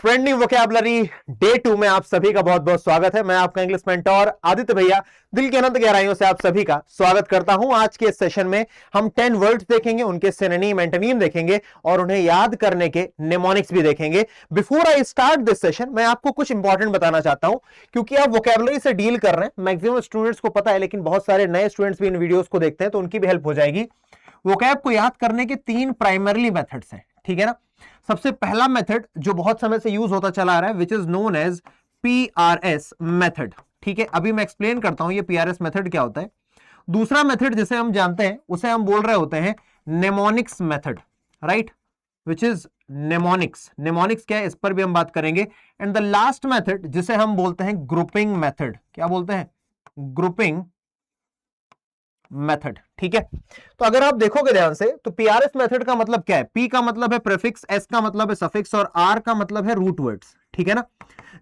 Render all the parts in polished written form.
Trending vocabulary day 2 में आप सभी का बहुत बहुत स्वागत है। मैं आपका इंग्लिश मेंटोर आदित्य भैया दिल की अनंत गहराइयों से आप सभी का स्वागत करता हूं। आज के इस सेशन में हम 10 वर्ड्स देखेंगे, उनके सिनोनिम एंटोनिम देखेंगे और उन्हें याद करने के निमोनिक्स भी देखेंगे। Before I start this session मैं आपको कुछ इंपॉर्टेंट बताना चाहता हूं, क्योंकि आप वोकैबुलरी से डील कर रहे हैं। मैक्सिमम स्टूडेंट्स को पता है, लेकिन बहुत सारे नए स्टूडेंट्स भी इन वीडियोस को देखते हैं, तो उनकी भी हेल्प हो जाएगी। वोकैब को याद करने के 3 प्राइमरली मेथड्स हैं, ठीक है ना। सबसे पहला मेथड जो बहुत समय से यूज होता चला आ रहा है, which is known as PRS method, ठीक है। अभी मैं एक्सप्लेन करता हूं ये पीआरएस मेथड क्या होता है। दूसरा मेथड जिसे हम जानते हैं उसे हम बोल रहे होते हैं mnemonics method, right, which is mnemonics. Mnemonics क्या है, इस पर भी हम बात करेंगे। एंड द लास्ट मेथड जिसे हम बोलते हैं ग्रुपिंग मेथड। क्या बोलते हैं? ग्रुपिंग मेथड, ठीक है। तो अगर आप देखोगे ध्यान से तो पीआरएस मेथड का मतलब क्या है? पी का मतलब है प्रीफिक्स, एस का मतलब है सफिक्स और आर का मतलब है रूट वर्ड्स, ठीक है ना।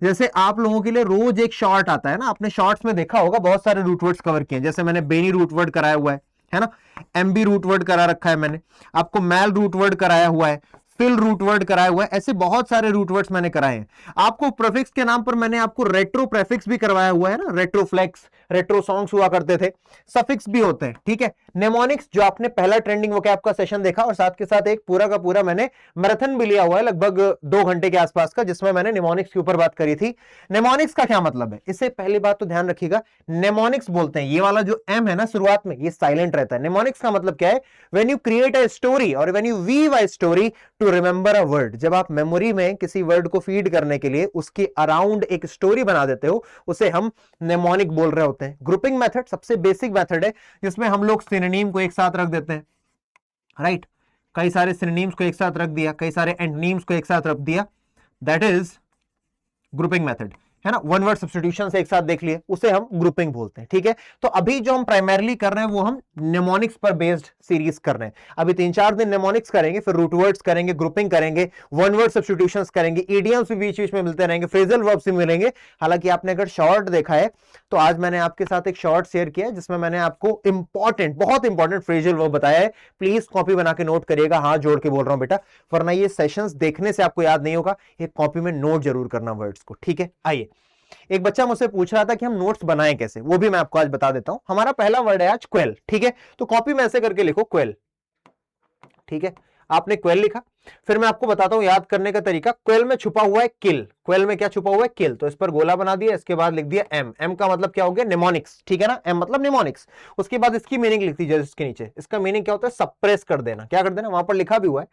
जैसे आप लोगों के लिए रोज एक शॉर्ट आता है ना, आपने शॉर्ट्स में देखा होगा बहुत सारे रूट वर्ड्स कवर किए हैं। जैसे मैंने बेनी रूट वर्ड कराया हुआ है ना, एमबी रूट वर्ड करा रखा है मैंने, आपको मैल रूट वर्ड कराया हुआ है, फिल रूट वर्ड कराया हुआ है, ऐसे बहुत सारे रूट वर्ड्स मैंने कराए हैं। आपको प्रीफिक्स के नाम पर मैंने आपको रेट्रो प्रीफिक्स भी करवाया हुआ है ना, रेट्रोफ्लेक्स, रेट्रो सॉन्ग्स हुआ करते थे, सफिक्स भी होते हैं, ठीक है। नेमोनिक्स जो आपने पहला ट्रेंडिंग वोकैब का सेशन देखा, और साथ के साथ एक पूरा का पूरा मैंने मैराथन भी लिया हुआ है लगभग 2 घंटे के आसपास का, जिसमें मैंने नेमोनिक्स के ऊपर बात करी थी। नेमोनिक्स का क्या मतलब है, इससे पहली बात तो ध्यान रखिएगा, नेमोनिक्स बोलते हैं, ये वाला जो एम है ना शुरुआत में, ये साइलेंट रहता है। नेमोनिक्स का मतलब क्या है? When you create a story और when you weave a story to remember a word. जब आप मेमोरी में किसी वर्ड को फीड करने के लिए उसके अराउंड एक स्टोरी बना देते हो, उसे हम नेमोनिक बोल रहे होते हैं। ग्रुपिंग मेथड सबसे बेसिक मेथड है, जिसमें हम लोग सिनोनिम को एक साथ रख देते हैं, राइट। कई सारे सिनोनिम्स को एक साथ रख दिया, कई सारे एंटोनिम्स को एक साथ रख दिया, दैट इज ग्रुपिंग मेथड, है ना। वन वर्ड सब्स्टिट्यूशन से एक साथ देख लिए, उसे हम ग्रुपिंग बोलते हैं, ठीक है। तो अभी जो हम प्राइमरली कर रहे हैं वो हम नेमोनिक्स पर बेस्ड सीरीज कर रहे हैं। अभी 3-4 दिन नेमोनिक्स करेंगे, फिर रूट वर्ड्स करेंगे, ग्रुपिंग करेंगे, वन वर्ड सब्स्टिट्यूशंस करेंगे, इडियम्स भी बीच बीच में मिलते रहेंगे, फ्रेजल वर्ब्स भी मिलेंगे। हालांकि आपने अगर शॉर्ट देखा है तो आज मैंने आपके साथ एक शॉर्ट शेयर किया है, जिसमें मैंने आपको इंपॉर्टेंट, बहुत इंपॉर्टेंट फ्रेजल वर्ब बताया है। प्लीज कॉपी बना के नोट करिएगा, हाथ जोड़ के बोल रहा हूं बेटा, वरना ये सेशंस देखने से आपको याद नहीं होगा। एक कॉपी में नोट जरूर करना वर्ड्स को, ठीक है। आइए, एक बच्चा मुझसे पूछ रहा था कि हम नोट्स बनाएं कैसे, वो भी मैं आपको आज बता देता हूं। हमारा पहला वर्ड है आज क्वेल, ठीक है। तो कॉपी में ऐसे करके लिखो क्वेल, ठीक है। आपने क्वेल लिखा, फिर मैं आपको बताता हूं याद करने का तरीका। क्वेल में छुपा हुआ है किल। क्वेल में क्या छुपा हुआ है? किल। तो इस पर गोला बना दिया, इसके बाद लिख दिया एम। एम का मतलब क्या हो गया? निमोनिक्स, ठीक है ना। एम मतलब निमोनिक्स। उसके बाद इसकी मीनिंग लिख दीजिए इसके नीचे। इसका मीनिंग क्या होता है? सप्रेस कर देना। क्या कर देना? वहां पर लिखा भी हुआ है,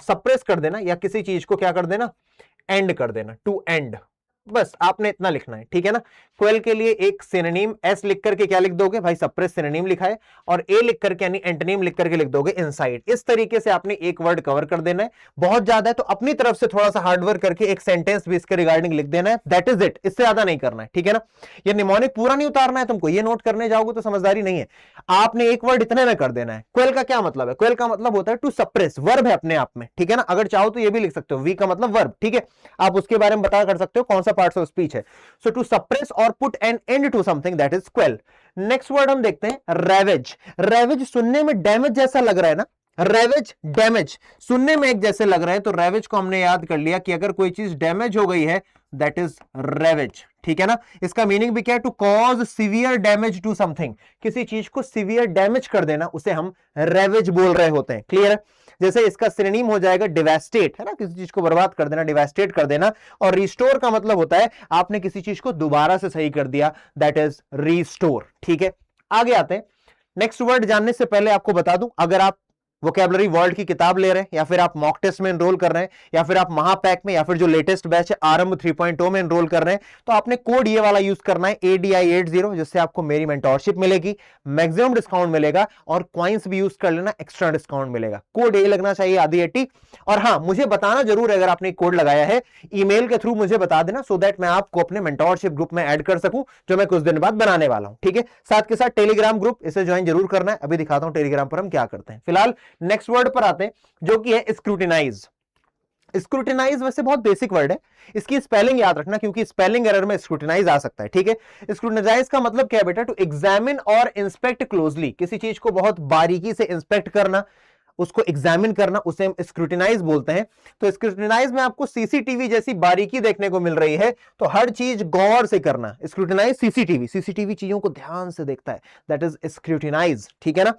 सप्रेस कर देना, या किसी चीज को क्या कर देना? एंड कर देना, टू एंड। बस आपने इतना लिखना है, ठीक है ना। क्वेल के लिए एक सिनोनिम एस लिख करके क्या लिख दोगे भाई? सप्रेस सिनोनिम लिखा है। और ए लिख करके यानी एंटोनिम लिख करके लिख दोगे इनसाइड। इस तरीके से आपने एक वर्ड कवर कर देना है। बहुत ज्यादा है तो अपनी तरफ से थोड़ा सा हार्डवर्क करके एक सेंटेंस भी इसके रिगार्डिंग लिख देना है, दैट इज इट। इससे ज्यादा नहीं करना है, ठीक है ना। ये निमोनिक पूरा नहीं उतारना है तुमको, ये नोट करने जाओगे तो समझदारी नहीं है। आपने एक वर्ड इतने में कर देना है। क्वेल का क्या मतलब है? क्वेल का मतलब होता है टू सप्रेस, वर्ब है अपने आप में, ठीक है ना। अगर चाहो तो ये भी लिख सकते हो, वी का मतलब वर्ब, ठीक है। आप उसके बारे में बता कर सकते हो कौन सा पार्ट्स ऑफ स्पीच है। So to suppress or put an end to something, that is quell. Next word हम देखते हैं ravage. ravage सुनने में डैमेज जैसा लग रहा है ना, ravage डैमेज सुनने में एक जैसे लग रहा है, तो ravage को हमने याद कर लिया कि अगर कोई चीज डैमेज हो गई है, दैट इज ravage, ठीक है ना। इसका मीनिंग भी क्या है? To cause severe damage to something, किसी चीज को सीवियर डैमेज कर देना, उसे हम ravage बोल रहे होते हैं, क्लियर है। जैसे इसका सिनोनिम हो जाएगा डिवास्टेट, है ना, किसी चीज को बर्बाद कर देना, डिवास्टेट कर देना। और रिस्टोर का मतलब होता है आपने किसी चीज को दोबारा से सही कर दिया, दैट इज रिस्टोर, ठीक है। आगे आते हैं। नेक्स्ट वर्ड जानने से पहले आपको बता दूं, अगर आप वोकैबुलरी वर्ल्ड की किताब ले रहे हैं, या फिर आप मॉक टेस्ट में एनरोल कर रहे हैं, या फिर आप महापैक में, या फिर जो लेटेस्ट बैच है आरंभ 3.0 में एनरोल कर रहे हैं, तो आपने कोड ये वाला यूज करना है ADI80, जिससे आपको मेरी मेंटोरशिप मिलेगी, मैक्सिमम डिस्काउंट मिलेगा, और कॉइंस भी यूज कर लेना, एक्स्ट्रा डिस्काउंट मिलेगा। कोड ये लगना चाहिए ADI80। और हाँ, मुझे बताना जरूर है अगर आपने कोड लगाया है, ईमेल के थ्रू मुझे बता देना, सो दैट मैं आपको अपने मेंटोरशिप ग्रुप में ऐड कर सकूं, जो मैं कुछ दिन बाद बनाने वाला हूं, ठीक है। साथ के साथ टेलीग्राम ग्रुप, इसे ज्वाइन जरूर करना है। अभी दिखाता हूं टेलीग्राम पर हम क्या करते हैं। फिलहाल नेक्स्ट वर्ड पर आते हैं, जो कि है स्क्रूटिनाइज। स्क्रूटिनाइज वैसे बहुत बेसिक वर्ड है, इसकी स्पेलिंग याद रखना, क्योंकि स्पेलिंग एरर में स्क्रूटिनाइज आ सकता है, ठीक है। स्क्रूटिनाइज का मतलब क्या है बेटा? टू एग्जामिन और इंस्पेक्ट क्लोजली, किसी चीज को बहुत बारीकी से इंस्पेक्ट करना, उसको एग्जामिन करना, उसे हम स्क्रूटिनाइज बोलते हैं। तो स्क्रूटिनाइज में आपको सीसीटीवी जैसी बारीकी देखने को मिल रही है, तो हर चीज गौर से करना। स्क्रूटिनाइज सीसीटीवी चीजों को ध्यान से देखता है, दैट इज स्क्रूटिनाइज, ठीक है ना।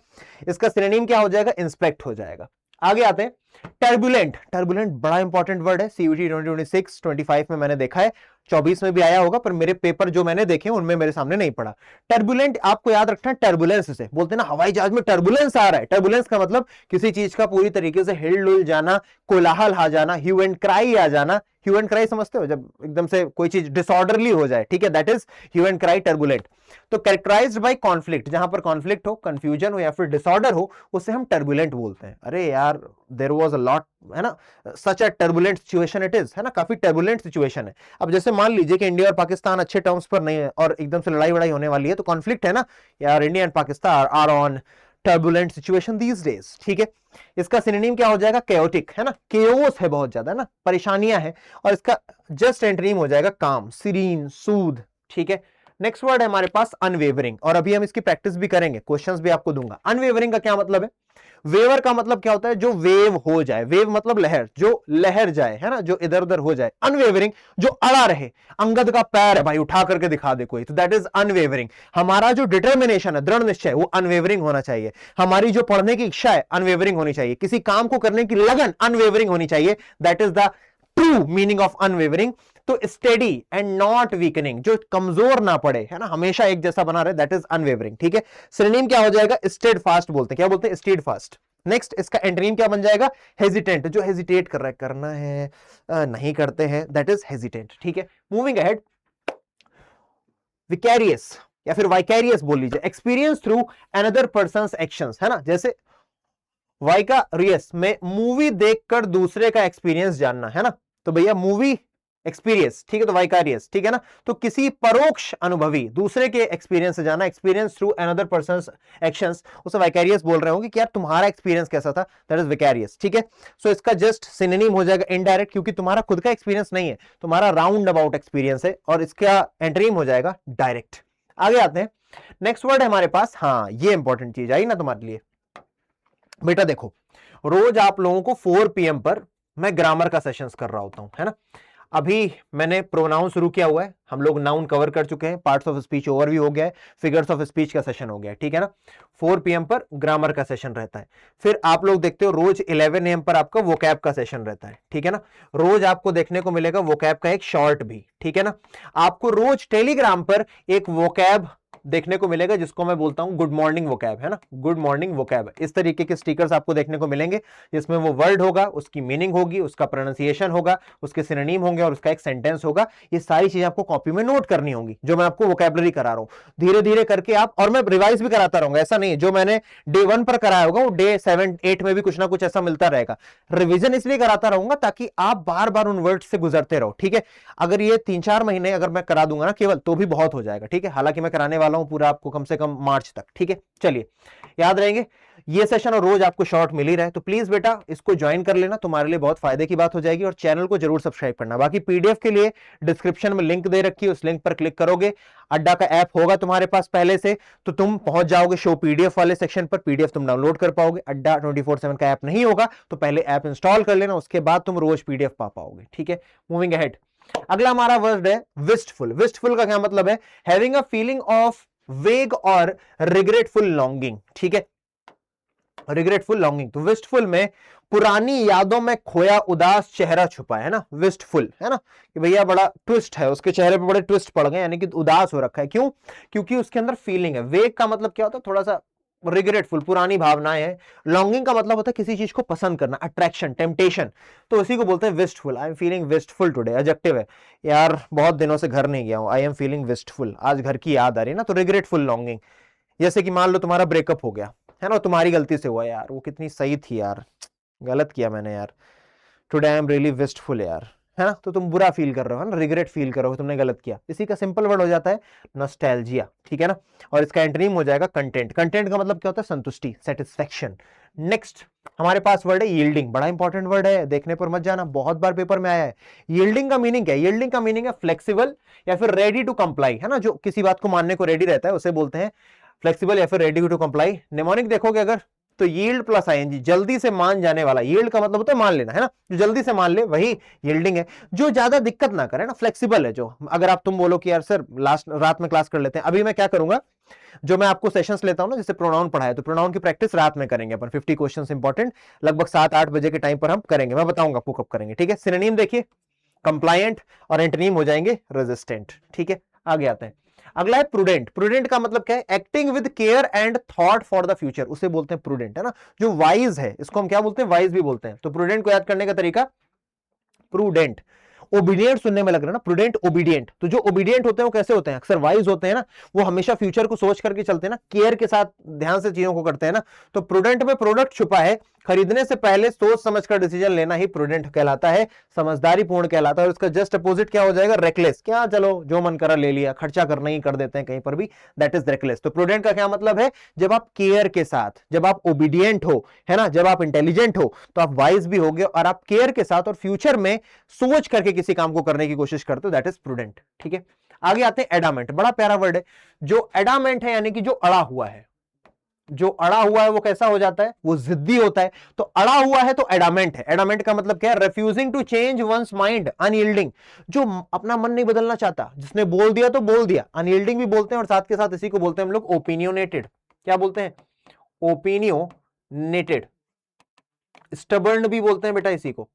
इसका सिनोनिम क्या हो जाएगा, इंस्पेक्ट हो जाएगा। आगे आते हैं, टर्बुलेंट। टर्बुलेंट बड़ा इंपॉर्टेंट वर्ड है, सीयूटी 2026 25 में मैंने देखा है, 24 में भी आया होगा, पर मेरे पेपर जो मैंने देखे उनमें मेरे सामने नहीं पड़ा। टर्बुलेंट आपको याद रखना है, टर्बुलेंस से बोलते हैं ना, हवाई जहाज में टर्बुलेंस आ रहा है। टर्बुलेंस का मतलब किसी चीज का पूरी तरीके से हिलडुल जाना, कोलाहल आ जाना, ह्यू एंड क्राई आ जाना। ह्यू एंड क्राई समझते हो, जब एकदम से कोई चीज डिसऑर्डरली हो जाए, ठीक है, that is hue and cry, turbulent. तो कैरेक्टराइज्ड बाय कॉन्फ्लिक्ट, जहां पर कॉन्फ्लिक्ट हो, कंफ्यूजन हो या फिर डिसऑर्डर हो, उसे हम टर्बुलेंट बोलते हैं। अरे यार, देयर वाज अ लॉट, है ना, सच अ टर्बुलेंट सिचुएशन इट इज, है ना, काफी टर्बुलेंट सिचुएशन है। अब जैसे मान लीजिए कि इंडिया और पाकिस्तान अच्छे टर्म्स पर नहीं है और एकदम से लड़ाई वड़ाई होने वाली है, तो कॉन्फ्लिक्ट है ना यार, India and Pakistan are on turbulent situation these days, ठीक है। इसका सिनोनिम क्या हो जाएगा, केओटिक, है ना, केओस है बहुत ज्यादा, है ना, परेशानियां हैं। और इसका जस्ट एंटोनिम हो जाएगा काम, सीरीन, सूद, ठीक है। नेक्स्ट वर्ड है हमारे पास अनवेवरिंग, और अभी हम इसकी प्रैक्टिस भी करेंगे, क्वेश्चंस भी आपको दूंगा। अनवेवरिंग का क्या मतलब है, वेवर का मतलब क्या होता है, जो वेव हो जाए, वेव मतलब लहर, जो लहर जाए, है ना, जो इधर उधर हो जाए। अनवेवरिंग जो अड़ा रहे, अंगद का पैर है भाई, उठा करके दिखा दे कोई, तो दैट इज अनवेवरिंग। हमारा जो डिटर्मिनेशन है, दृढ़ निश्चय, वो अनवेवरिंग होना चाहिए। हमारी जो पढ़ने की इच्छा है, अनवेवरिंग होनी चाहिए। किसी काम को करने की लगन अनवेवरिंग होनी चाहिए, that is the true meaning of unwavering. तो स्टेडी एंड नॉट वीकनिंग, जो कमजोर ना पड़े, है ना, हमेशा एक जैसा बना रहे, दैट इज अनवेवरिंग, ठीक है। सिनोनिम क्या हो जाएगा, स्टेड फास्ट बोलते हैं, क्या बोलते हैं, स्टेड फास्ट। नेक्स्ट इसका एंटोनिम क्या बन जाएगा, हेजिटेंट, जो हेजिटेट कर रहा है, करना है नहीं करते हैं, दैट इज हेजिटेंट, ठीक है। मूविंग अहेड, विकैरियस या फिर वाइकैरियस बोल लीजिए, experience through another persons actions, है ना, जैसे वाइकारियस में मूवी देखकर दूसरे का एक्सपीरियंस जानना, है ना, तो भैया मूवी एक्सपीरियंस, ठीक है, तो वाइकारियस, ठीक है ना। तो किसी परोक्ष अनुभवी दूसरे के एक्सपीरियंस से जाना, experience through another persons actions, उसे वाइकारियस बोल रहे होंगे कि यार तुम्हारा एक्सपीरियंस कैसा था, दैट इज विकैरियस, ठीक है। सो इसका जस्ट सिनोनिम हो जाएगा इनडायरेक्ट, क्योंकि तुम्हारा खुद का एक्सपीरियंस नहीं है, तुम्हारा राउंड अबाउट एक्सपीरियंस है, और इसका एंटोनिम हो जाएगा डायरेक्ट। आगे आते हैं, नेक्स्ट वर्ड है हमारे पास, हाँ ये इंपॉर्टेंट चीज आई ना तुम्हारे लिए बेटा। देखो, रोज आप लोगों को 4 PM पर मैं ग्रामर का सेशंस कर रहा होता हूं, है ना। अभी मैंने प्रोनाउन शुरू किया हुआ है, हम लोग नाउन कवर कर चुके हैं, पार्ट्स ऑफ स्पीच ओवरव्यू हो गया है, फिगर्स ऑफ स्पीच का सेशन हो गया है, ठीक है ना। 4 PM पर ग्रामर का सेशन रहता है। फिर आप लोग देखते हो रोज 11 AM पर आपका वोकैब का सेशन रहता है, ठीक है ना। रोज आपको देखने को मिलेगा वोकैब का एक शॉर्ट भी, ठीक है ना। आपको रोज टेलीग्राम पर एक वोकैब देखने को मिलेगा, जिसको मैं बोलता हूं गुड मॉर्निंग वोकैब, है ना, गुड मॉर्निंग वोकैब। इस तरीके के स्टिकर्स आपको देखने को मिलेंगे, जिसमें वो वर्ड होगा, उसकी मीनिंग होगी, उसका प्रोनाउंसिएशन होगा, उसके सिनोनिम होंगे और उसका एक सेंटेंस होगा। ये सारी चीजें आपको कॉपी में नोट करनी होंगी, जो मैं आपको वोकैबुलरी करा रहा हूं। धीरे धीरे करके आप, और मैं रिवाइज भी कराता रहूंगा, ऐसा नहीं जो मैंने डे 1 पर कराया होगा वो डे 7 8 में भी कुछ ना कुछ ऐसा मिलता रहेगा। रिविजन इसलिए कराता रहूंगा ताकि आप बार बार उन वर्ड से गुजरते रहो, ठीक है। अगर ये 3-4 महीने अगर मैं करा दूंगा ना केवल, तो भी बहुत हो जाएगा, ठीक है। हालांकि मैं कराने वाला हूं पूरा आपको कम से कम मार्च तक, ठीक है। चलिए याद रहेंगे ये सेशन, और रोज आपको शॉर्ट मिल ही रहा है, तो प्लीज बेटा इसको ज्वाइन कर लेना, तुम्हारे लिए बहुत फायदे की बात हो जाएगी। और चैनल को जरूर सब्सक्राइब करना। बाकी पीडीएफ के लिए डिस्क्रिप्शन में लिंक दे रखी है, उस लिंक पर क्लिक करोगे, अड्डा का ऐप होगा तुम्हारे पास पहले से, तो तुम पहुंच जाओगे शो पीडीएफ वाले सेक्शन पर, पीडीएफ तुम डाउनलोड कर पाओगे। अड्डा 24/7 का ऐप नहीं होगा तो पहले ऐप इंस्टॉल कर लेना, उसके बाद तुम रोज पीडीएफ पा पाओगे, ठीक है। मूविंग अहेड, अगला हमारा वर्ड है विस्टफुल। विस्टफुल का क्या मतलब है, हैविंग अ फीलिंग ऑफ वेग और रिग्रेटफुल लॉन्गिंग, ठीक है, रिग्रेटफुल लॉन्गिंग। तो विस्टफुल में पुरानी यादों में खोया उदास चेहरा छुपा है ना, विस्टफुल, है ना, कि भैया बड़ा ट्विस्ट है, उसके चेहरे पे बड़े ट्विस्ट पड़ गए, यानी कि उदास हो रखा है। क्यों, क्योंकि उसके अंदर फीलिंग है। वेग का मतलब क्या होता है, थोड़ा सा रिग्रेटफुल, पुरानी भावनाएं हैं। लॉन्गिंग का मतलब होता है किसी चीज को पसंद करना, अट्रैक्शन, टेम्पटेशन, तो उसी को बोलते हैं wistful. I am feeling wistful today, adjective है, यार बहुत दिनों से घर नहीं गया हूं, आई एम फीलिंग विस्टफुल, आज घर की याद आ रही है ना, तो रिग्रेटफुल लॉन्गिंग। जैसे कि मान लो तुम्हारा ब्रेकअप हो गया, है ना, तुम्हारी गलती से हुआ, यार वो कितनी सही थी यार, गलत किया मैंने यार, today I am really wistful यार, है ना, तो तुम बुरा फील कर रहे हो ना, रिग्रेट फील कर रहे हो, तुमने गलत किया। इसी का सिंपल वर्ड हो जाता है नॉस्टैल्जिया, ठीक है ना। और इसका एंटोनिम हो जाएगा कंटेंट। कंटेंट का मतलब क्या होता है, संतुष्टि, सेटिस्फैक्शन। नेक्स्ट हमारे पास वर्ड है यील्डिंग, बड़ा इंपॉर्टेंट वर्ड है, देखने पर मत जाना, बहुत बार पेपर में आया है। यील्डिंग का मीनिंग क्या है, यील्डिंग का मीनिंग है फ्लेक्सिबल या फिर रेडी टू कंप्लाई, है ना, जो किसी बात को मानने को रेडी रहता है उसे बोलते हैं फ्लेक्सिबल या फिर रेडी टू कंप्लाई। निमोनिक देखोगे अगर तो यील्ड प्लस आईएनजी, जल्दी से मान जाने वाला, यील्ड का मतलब होता है मान लेना, है ना, जो जल्दी से मान ले वही यील्डिंग है, जो ज्यादा दिक्कत ना करे ना, फ्लेक्सिबल है जो, अगर आप तुम बोलो कि यार सर लास्ट रात में क्लास कर लेते हैं, अभी मैं क्या करूंगा, जो मैं आपको सेशंस लेता हूं ना, जैसे प्रोनाउन पढ़ाया, तो प्रोनाउन की प्रैक्टिस रात में करेंगे अपन, 50 क्वेश्चंस इंपॉर्टेंट, लगभग 7-8 बजे के टाइम पर हम करेंगे, मैं बताऊंगा आपको कब करेंगे, ठीक है। सिनोनिम देखिए, कंप्लायंट, और एंटोनिम हो जाएंगे रेजिस्टेंट, ठीक है। आगे आते हैं, अगला है प्रूडेंट। प्रूडेंट का मतलब क्या है, acting with care and thought for the future, उसे बोलते हैं प्रूडेंट, है ना। जो वाइज है इसको हम क्या बोलते हैं, वाइज भी बोलते हैं। तो प्रूडेंट को याद करने का तरीका, प्रूडेंट, ओबीडियंट सुनने में लग रहा है ना, प्रूडेंट ओबीडियंट, तो जो ओबीडियंट होते हैं वो कैसे होते हैं, अक्सर वाइज होते हैं ना, वो हमेशा फ्यूचर को सोच करके चलते हैं ना, केयर के साथ ध्यान से चीजों को करते हैं ना। तो प्रूडेंट में प्रोडक्ट छुपा है, खरीदने से पहले सोच समझकर डिसीजन लेना ही प्रूडेंट कहलाता है, समझदारी पूर्ण कहलाता है। और इसका जस्ट अपोजिट क्या हो जाएगा, रेकलेस, क्या चलो जो मन करा ले लिया, खर्चा करना ही कर देते हैं कहीं पर भी, दैट इज रेकलेस। तो प्रूडेंट का क्या मतलब है, जब आप केयर के साथ, जब आप ओबीडियंट हो, है ना, जब आप इंटेलिजेंट हो, तो आप वाइज भी होगे, और आप केयर के साथ और फ्यूचर में सोच करके किसी काम को करने की कोशिश करते हो, दैट इज प्रूडेंट, ठीक है। आगे आते हैं एडामेंट, बड़ा प्यारा वर्ड है, जो एडामेंट है यानी कि जो अड़ा हुआ है, जो अड़ा हुआ है वो कैसा हो जाता है, वो जिद्दी होता है। तो अड़ा हुआ है तो एडामेंट है। एडामेंट का मतलब क्या है, refusing to change one's mind, unyielding, जो अपना मन नहीं बदलना चाहता, जिसने बोल दिया तो बोल दिया, अनयील्डिंग भी बोलते हैं, और साथ के साथ इसी को बोलते हैं हम लोग ओपिनियोनेटेड। क्या बोलते हैं, ओपिनियोनेटेड। स्टबर्न भी बोलते हैं बेटा इसी को,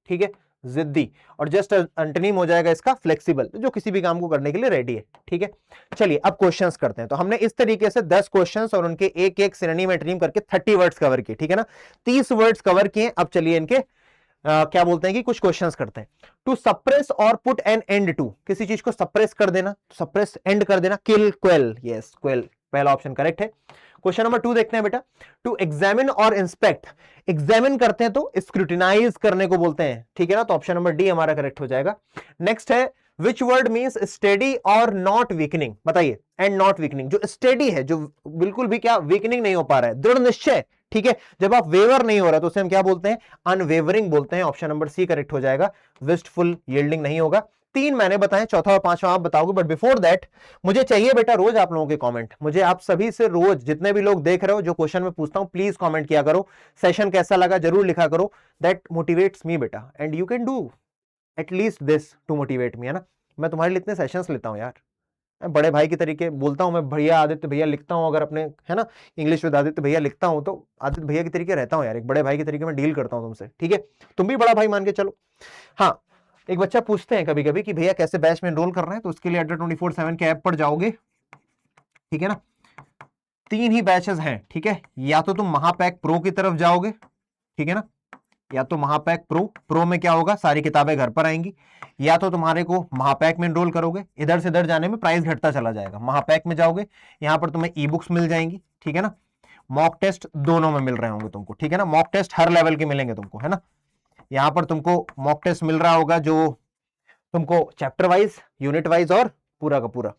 ठीक है, जिद्दी। और जस्ट एंटोनिम हो जाएगा इसका फ्लेक्सिबल, जो किसी भी काम को करने के लिए रेडी है, ठीक है। चलिए अब क्वेश्चंस करते हैं। तो हमने इस तरीके से 10 क्वेश्चंस और उनके एक एक सिनोनिम एंटोनिम करके 30 वर्ड्स कवर किए, ठीक है ना, 30 वर्ड्स कवर किए। अब चलिए इनके क्या बोलते हैं कि कुछ क्वेश्चंस करते हैं। टू सप्रेस और पुट एन एंड टू, किसी चीज को सप्रेस कर देना, सप्रेस एंड कर देना, किल, क्वेल, यस क्वेल, पहला ऑप्शन करेक्ट है। क्वेश्चन नंबर 2 देखते हैं बेटा, टू एग्जामिन और इंस्पेक्ट, एग्जामिन करते हैं तो स्क्रूटिनाइज करने को बोलते हैं, ठीक है ना, तो ऑप्शन नंबर डी हमारा करेक्ट हो जाएगा। नेक्स्ट है, विच वर्ड मींस स्टेडी और नॉट वीकनिंग, बताइए, एंड नॉट वीकनिंग, जो स्टेडी है, जो बिल्कुल भी क्या वीकनिंग नहीं हो पा रहा है, दृढ़ निश्चय, ठीक है, जब आप वेवर नहीं हो रहा तो उसे हम क्या बोलते हैं, अनवेवरिंग बोलते हैं, ऑप्शन नंबर सी करेक्ट हो जाएगा। विस्टफुल, यील्डिंग नहीं होगा। 3 मैंने बताए, चौथा और पांचवा आप बताओगे, बट बिफोर दैट मुझे चाहिए बेटा रोज आप लोगों के कमेंट, मुझे आप सभी से रोज, जितने भी लोग देख रहे हो, जो क्वेश्चन मैं पूछता हूं प्लीज कमेंट किया करो, सेशन कैसा लगा जरूर लिखा करो, दैट मोटिवेट्स मी बेटा, and you can do at least this to motivate me, है ना। मैं तुम्हारे लिए इतने सेशंस लेता हूं यार, मैं बड़े भाई के तरीके बोलता हूं, मैं भैया आदित्य भैया लिखता हूं, अगर अपने, है ना, इंग्लिश विद आदित्य भैया लिखता हूं तो आदित्य भैया के तरीके रहता हूं यार, एक बड़े भाई के तरीके में डील करता हूं तुमसे, ठीक है, तुम भी बड़ा भाई मान के चलो। हाँ, एक बच्चा पूछते हैं कभी कभी कि भैया कैसे बैच में एनरोल कर रहे हैं, तो उसके लिए Adda24/7 के ऐप पर जाओगे, ठीक है ना, 3 ही बैचेस हैं, ठीक है, या तो तुम महापैक प्रो की तरफ जाओगे, ठीक है ना, या तो महापैक प्रो में क्या होगा, सारी किताबें घर पर आएंगी, या तो तुम्हारे को महापैक में एनरोल करोगे, इधर से इधर जाने में प्राइस घटता चला जाएगा। महापैक में जाओगे, यहां पर तुम्हें ई बुक्स मिल जाएंगी, ठीक है ना, मॉक टेस्ट दोनों में मिल रहे होंगे तुमको, ठीक है ना, मॉक टेस्ट हर लेवल के मिलेंगे तुमको, है ना, यहां पर तुमको मॉक टेस्ट मिल रहा होगा जो तुमको चैप्टर वाइज, यूनिट वाइज और पूरा का पूरा।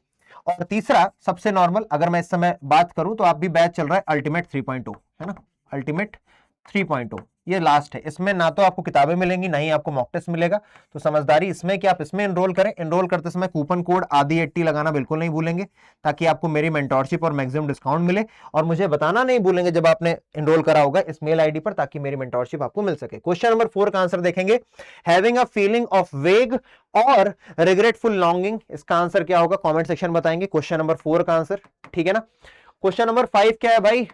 और तीसरा सबसे नॉर्मल, अगर मैं इस समय बात करूं तो आप भी बैच चल रहा है अल्टीमेट 3.0, है ना, अल्टीमेट 3.0 ये लास्ट है। इसमें ना तो आपको किताबें मिलेंगी, ना ही आपको मॉक टेस्ट मिलेगा, तो समझदारी इसमें कि आप इसमें एनरोल करें। एनरोल करते समय कूपन कोड ADI80 लगाना बिल्कुल नहीं भूलेंगे, ताकि आपको मेरी मेंटोरशिप और मैक्सिमम डिस्काउंट मिले, और मुझे बताना नहीं भूलेंगे जब आपने एनरोल करा होगा इस मेल आईडी पर, ताकि मेरी मेंटोरशिप आपको मिल सके। क्वेश्चन नंबर 4 का आंसर देखेंगे, हैविंग अ फीलिंग ऑफ वेग और रिग्रेटफुल लॉन्गिंग, इसका आंसर क्या होगा कमेंट सेक्शन बताएंगे, क्वेश्चन नंबर 4 का आंसर, ठीक है ना। क्वेश्चन नंबर 5 क्या है भाई,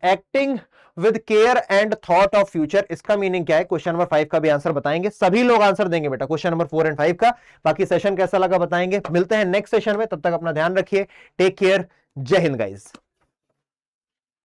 acting with care and thought of future, इसका मीनिंग क्या है, क्वेश्चन नंबर 5 का भी आंसर बताएंगे, सभी लोग आंसर देंगे बेटा क्वेश्चन नंबर 4 एंड 5 का। बाकी सेशन कैसा लगा बताएंगे, मिलते हैं नेक्स्ट सेशन में, तब तक अपना ध्यान रखिए, टेक केयर, जय हिंद गाइस।